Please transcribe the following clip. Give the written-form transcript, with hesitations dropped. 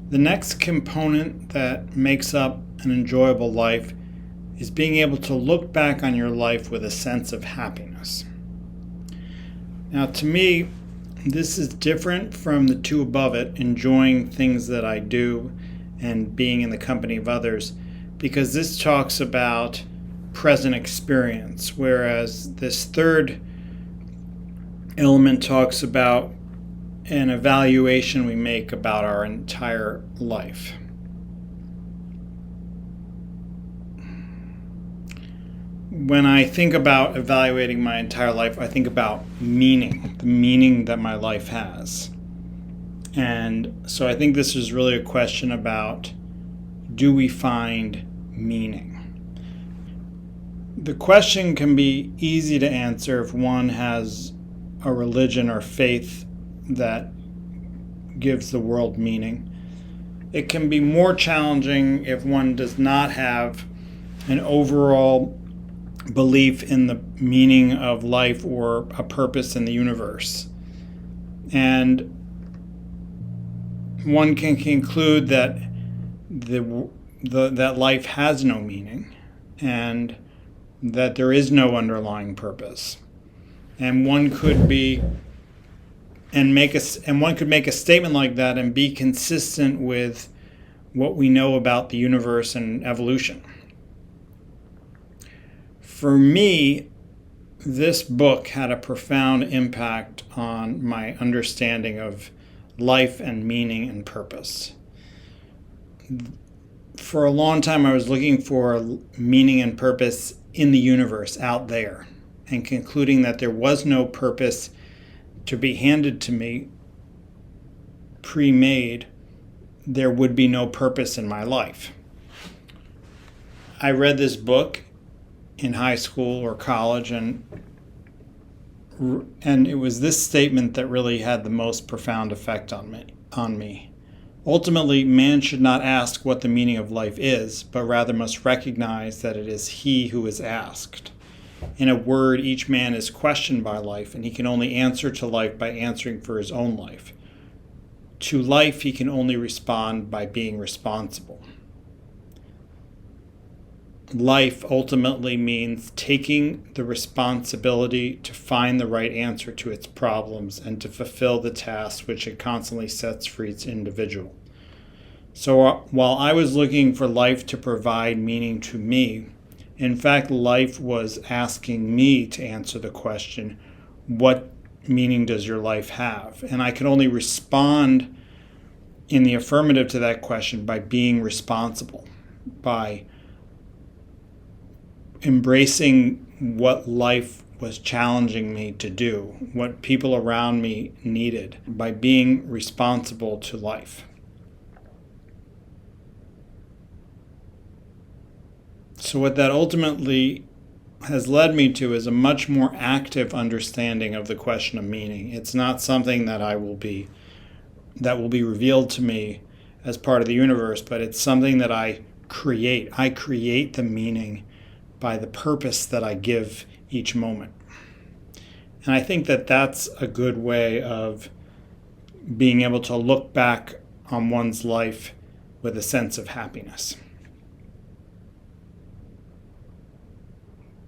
The next component that makes up an enjoyable life is being able to look back on your life with a sense of happiness. Now, to me, this is different from the two above it, enjoying things that I do and being in the company of others, because this talks about present experience, whereas this third element talks about an evaluation we make about our entire life. When I think about evaluating my entire life, I think about meaning, the meaning that my life has. And so I think this is really a question about, do we find meaning? The question can be easy to answer if one has a religion or faith that gives the world meaning. It can be more challenging if one does not have an overall belief in the meaning of life or a purpose in the universe. And one can conclude that that life has no meaning and that there is no underlying purpose. And one could make a statement like that and be consistent with what we know about the universe and evolution. For me, this book had a profound impact on my understanding of life and meaning and purpose. For a long time, I was looking for meaning and purpose in the universe out there, and concluding that there was no purpose to be handed to me pre-made, there would be no purpose in my life. I read this book in high school or college, and it was this statement that really had the most profound effect on me. Ultimately, man should not ask what the meaning of life is, but rather must recognize that it is he who is asked. In a word, each man is questioned by life, and he can only answer to life by answering for his own life. To life, he can only respond by being responsible. Life ultimately means taking the responsibility to find the right answer to its problems and to fulfill the tasks which it constantly sets for each individual. So while I was looking for life to provide meaning to me, in fact, life was asking me to answer the question, what meaning does your life have? And I could only respond in the affirmative to that question by being responsible, by embracing what life was challenging me to do, what people around me needed, by being responsible to life. So what that ultimately has led me to is a much more active understanding of the question of meaning. It's not something that will be revealed to me as part of the universe, but it's something that I create. I create the meaning by the purpose that I give each moment. And I think that that's a good way of being able to look back on one's life with a sense of happiness.